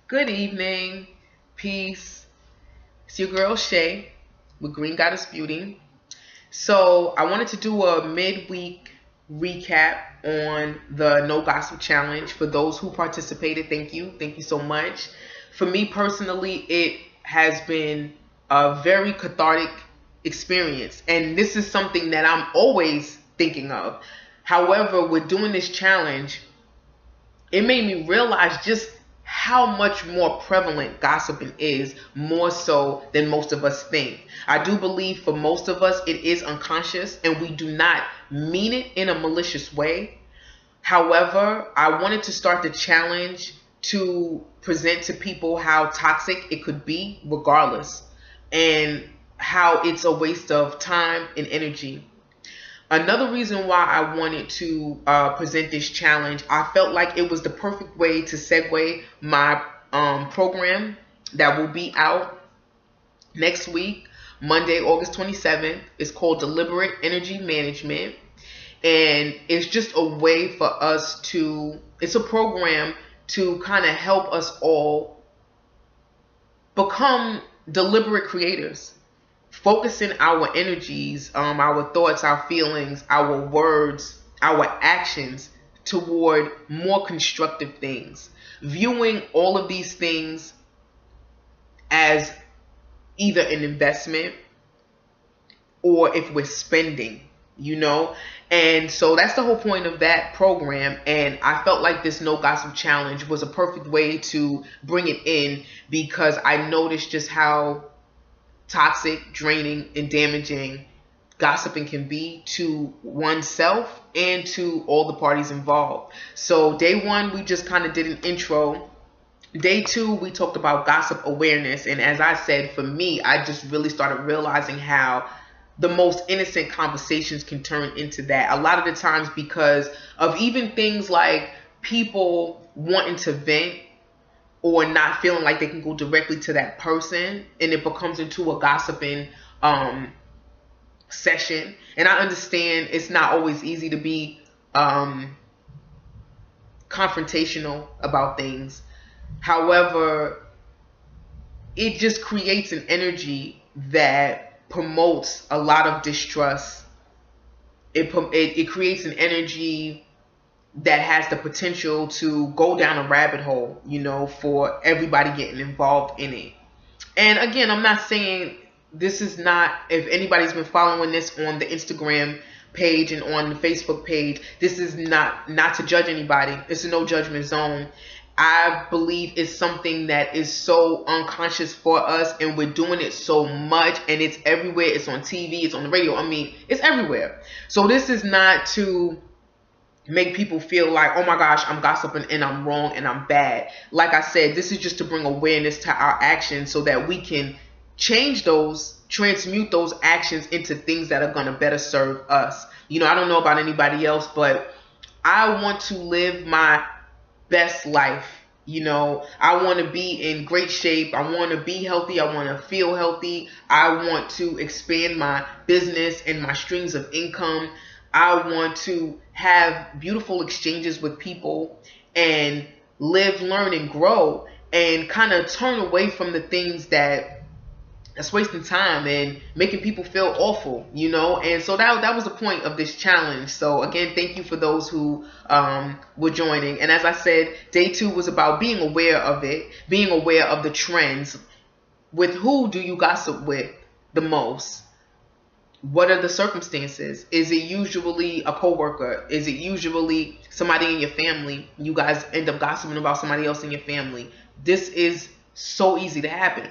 Good evening, peace. It's your girl Shay with Green Goddess Beauty. So I wanted to do a midweek recap on the No Gossip Challenge. For those who participated, thank you. Thank you so much. For me personally, it has been a very cathartic experience. And this is something that I'm always thinking of. However, with doing this challenge, it made me realize just how much more prevalent gossiping is, more so than most of us think. I do believe for most of us it is unconscious and we do not mean it in a malicious way. However, I wanted to start the challenge to present to people how toxic it could be regardless, and how it's a waste of time and energy. Another reason why I wanted to present this challenge, I felt like it was the perfect way to segue my program that will be out next week, Monday, August 27th. It's called Deliberate Energy Management. And it's just a way for us to, it's a program to kind of help us all become deliberate creators, focusing our energies, our thoughts, our feelings, our words, our actions toward more constructive things. Viewing all of these things as either an investment or if we're spending. And so that's the whole point of that program. And I felt like this No Gossip Challenge was a perfect way to bring it in, because I noticed just how toxic, draining, and damaging gossiping can be to oneself and to all the parties involved. So day one, we just kind of did an intro. Day two, we talked about gossip awareness. And as I said, for me, I just really started realizing how the most innocent conversations can turn into that. A lot of the times because of even things like people wanting to vent or not feeling like they can go directly to that person, and it becomes into a gossiping session. And I understand it's not always easy to be confrontational about things. However, it just creates an energy that promotes a lot of distrust. It creates an energy that has the potential to go down a rabbit hole, for everybody getting involved in it. And again, I'm not saying this is not, if anybody's been following this on the Instagram page and on the Facebook page, this is not to judge anybody. It's a no judgment zone. I believe it's something that is so unconscious for us, and we're doing it so much, and it's everywhere. It's on TV, it's on the radio. I mean, it's everywhere. So this is not to make people feel like, oh my gosh, I'm gossiping and I'm wrong and I'm bad. Like I said, this is just to bring awareness to our actions so that we can change those, transmute those actions into things that are going to better serve us. I don't know about anybody else, but I want to live my best life. I want to be in great shape. I want to be healthy. I want to feel healthy. I want to expand my business and my streams of income. I want to have beautiful exchanges with people and live, learn, and grow, and kind of turn away from the things that's wasting time and making people feel awful, And so that was the point of this challenge. So again, thank you for those who were joining. And as I said, day two was about being aware of it, being aware of the trends. With who do you gossip with the most? What are the circumstances? Is it usually a coworker? Is it usually somebody in your family? You guys end up gossiping about somebody else in your family. This is so easy to happen.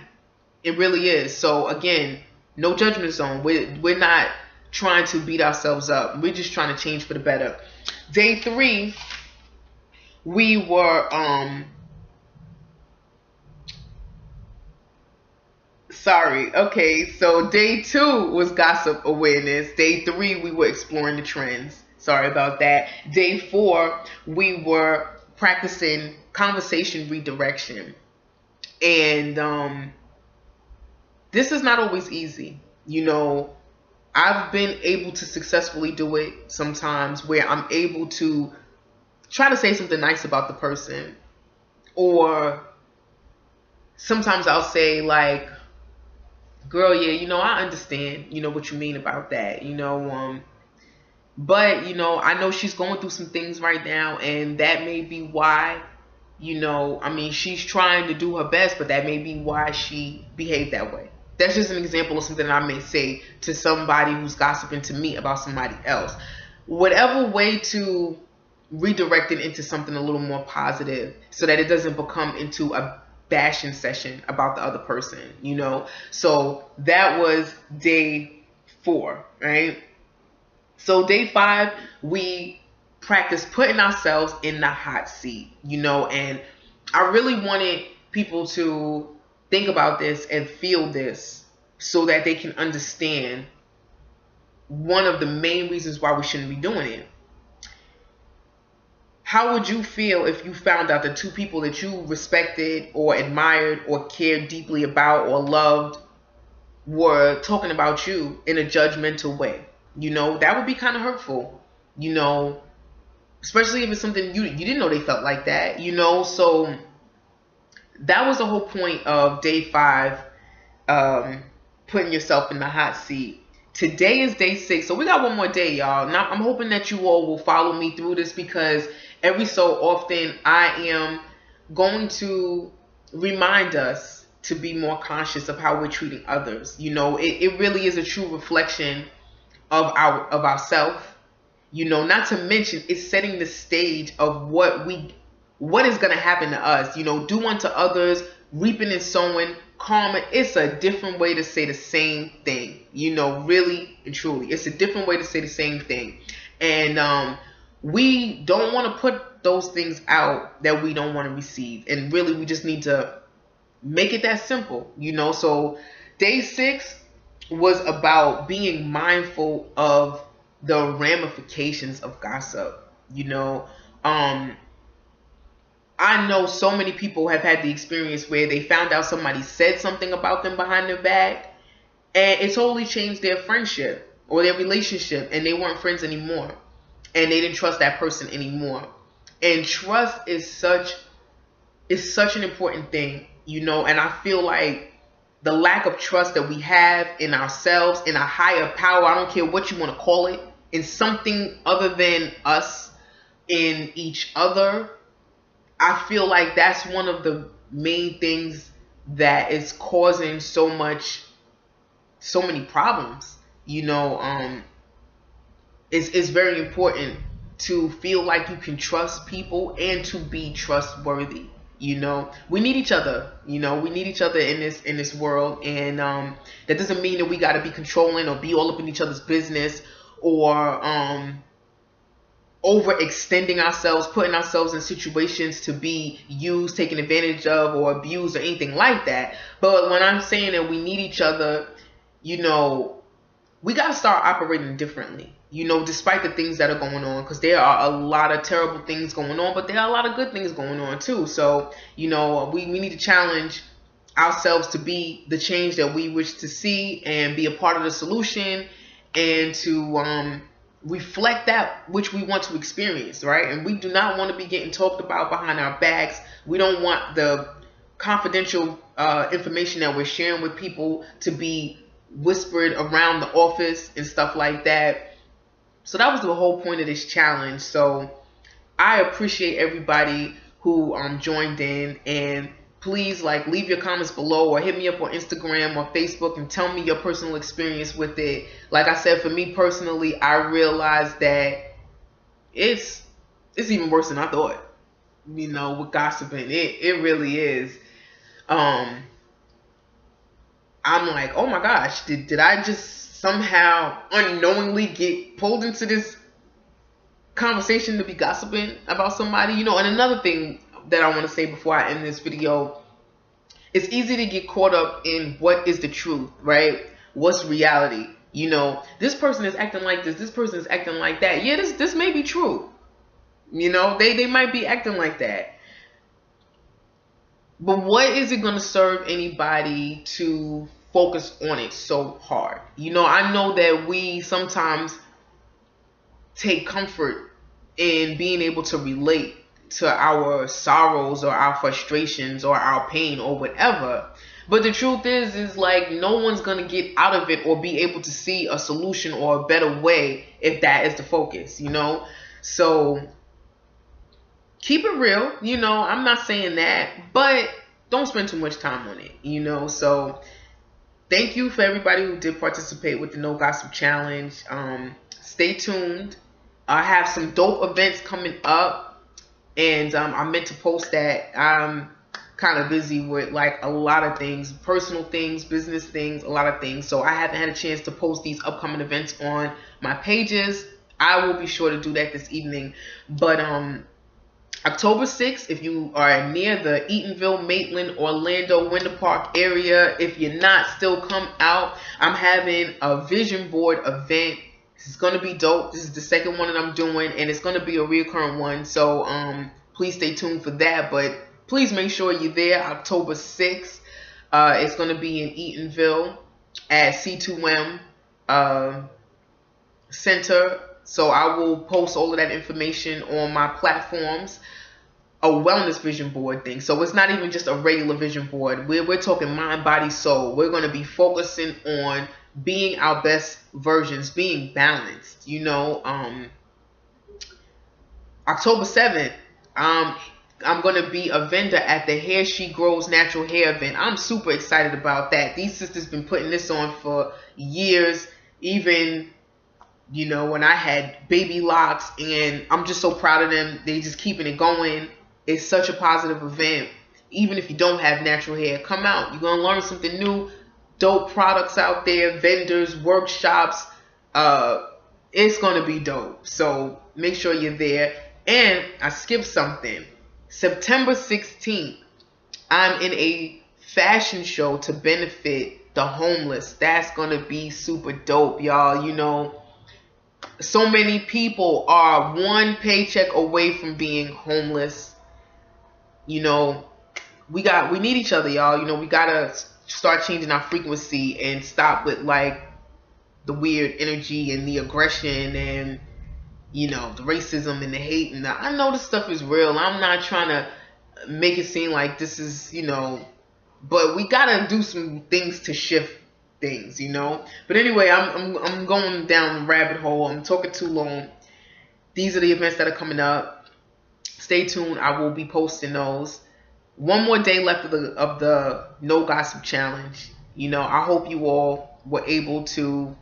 It really is. So again, no judgment zone. We're not trying to beat ourselves up. We're just trying to change for the better. Day three, we were Okay, so day two was gossip awareness. Day three, we were exploring the trends. Sorry about that. Day four, we were practicing conversation redirection. And this is not always easy. I've been able to successfully do it sometimes, where I'm able to try to say something nice about the person, or sometimes I'll say like, girl, yeah, I understand, what you mean about that, but, I know she's going through some things right now, and that may be why, I mean, she's trying to do her best, but that may be why she behaved that way. That's just an example of something I may say to somebody who's gossiping to me about somebody else. Whatever way to redirect it into something a little more positive so that it doesn't become into a bashing session about the other person, So that was day 4, right? So day 5, we practice putting ourselves in the hot seat, and I really wanted people to think about this and feel this so that they can understand one of the main reasons why we shouldn't be doing it. How would you feel if you found out that 2 people that you respected or admired or cared deeply about or loved were talking about you in a judgmental way? That would be kind of hurtful, especially if it's something you didn't know they felt like that, So that was the whole point of day 5, putting yourself in the hot seat. Today is day 6, so we got one more day, y'all. Now I'm hoping that you all will follow me through this, because every so often I am going to remind us to be more conscious of how we're treating others. It really is a true reflection of ourselves. Not to mention it's setting the stage of what is going to happen to us. Do unto others, reaping and sowing, karma. It's a different way to say the same thing. Really and truly, it's a different way to say the same thing. And we don't want to put those things out that we don't want to receive. And really, we just need to make it that simple. So day 6 was about being mindful of the ramifications of gossip. I know so many people have had the experience where they found out somebody said something about them behind their back, and it totally changed their friendship or their relationship, and they weren't friends anymore, and they didn't trust that person anymore. And trust is such an important thing, and I feel like the lack of trust that we have in ourselves, in a higher power, I don't care what you want to call it, in something other than us, in each other, I feel like that's one of the main things that is causing so many problems. It's very important to feel like you can trust people and to be trustworthy. We need each other. We need each other in this world, and that doesn't mean that we got to be controlling or be all up in each other's business, or overextending ourselves, putting ourselves in situations to be used, taken advantage of, or abused, or anything like that. But when I'm saying that we need each other, we got to start operating differently, despite the things that are going on, because there are a lot of terrible things going on, but there are a lot of good things going on too. So, we need to challenge ourselves to be the change that we wish to see and be a part of the solution, and to reflect that which we want to experience, right? And we do not want to be getting talked about behind our backs. We don't want the confidential information that we're sharing with people to be whispered around the office and stuff like that. So that was the whole point of this challenge. So I appreciate everybody who joined in, and please leave your comments below, or hit me up on Instagram or Facebook and tell me your personal experience with it. Like I said, for me personally, I realized that it's even worse than I thought. With gossiping, it really is. I'm like, oh my gosh, did I just somehow unknowingly get pulled into this conversation to be gossiping about somebody? And another thing that I want to say before I end this video, it's easy to get caught up in what is the truth, right? What's reality? This person is acting like this person is acting like that. Yeah, this may be true. They might be acting like that. But what is it going to serve anybody to focus on it so hard? I know that we sometimes take comfort in being able to relate to our sorrows or our frustrations or our pain or whatever. But the truth is like no one's gonna get out of it or be able to see a solution or a better way if that is the focus, you know? So keep it real, you know, I'm not saying that, but don't spend too much time on it, you know? So thank you for everybody who did participate with the No Gossip Challenge. Stay tuned. I have some dope events coming up, and I meant to post that. I'm kind of busy with like a lot of things, personal things, business things, a lot of things. So I haven't had a chance to post these upcoming events on my pages. I will be sure to do that this evening. But October 6th, if you are near the Eatonville, Maitland, Orlando, Winter Park area, if you're not, still come out. I'm having a vision board event. This is going to be dope. This is the second one that I'm doing, and it's going to be a reoccurring one. So please stay tuned for that. But please make sure you're there October 6th. It's going to be in Eatonville at C2M Center. So I will post all of that information on my platforms. A wellness vision board thing. So it's not even just a regular vision board. We're talking mind, body, soul. We're going to be focusing on being our best versions, being balanced. You know, October 7th, I'm going to be a vendor at the Hair She Grows Natural Hair event. I'm super excited about that. These sisters been putting this on for years, even, you know, when I had baby locks, and I'm just so proud of them. They just keeping it going. It's such a positive event. Even if you don't have natural hair, come out. You're going to learn something new. Dope products out there, vendors, workshops. It's going to be dope. So make sure you're there. And I skipped something. September 16th, I'm in a fashion show to benefit the homeless. That's going to be super dope, y'all. You know, so many people are one paycheck away from being homeless. You know, we need each other, y'all. You know, we gotta start changing our frequency and stop with like the weird energy and the aggression and, you know, the racism and the hate. And I know this stuff is real. I'm not trying to make it seem like this is, you know, but we gotta do some things to shift things, you know. But anyway, I'm going down the rabbit hole. I'm talking too long. These are the events that are coming up. Stay tuned. I will be posting those. One more day left of the No Gossip Challenge. You know, I hope you all were able to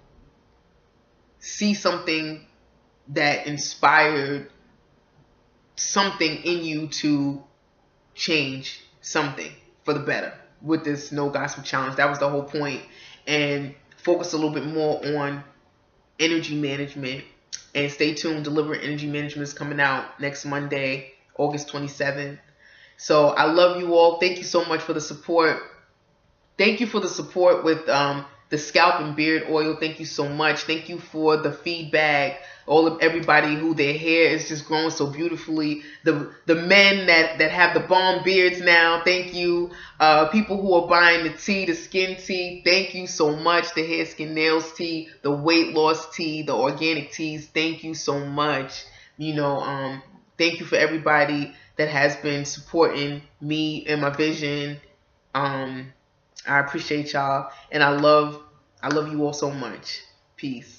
see something that inspired something in you to change something for the better with this No Gossip Challenge. That was the whole point. And focus a little bit more on energy management. And stay tuned. Deliberate Energy Management is coming out next Monday, August 27th. So I love you all. Thank you so much for the support. Thank you for the support with the scalp and beard oil. Thank you so much. Thank you for the feedback. All of everybody who their hair is just growing so beautifully. The men that have the bomb beards now. Thank you. People who are buying the tea, the skin tea. Thank you so much. The hair, skin, nails tea, the weight loss tea, the organic teas. Thank you so much. You know, thank you for everybody that has been supporting me and my vision. I appreciate y'all, and I love you all so much. Peace.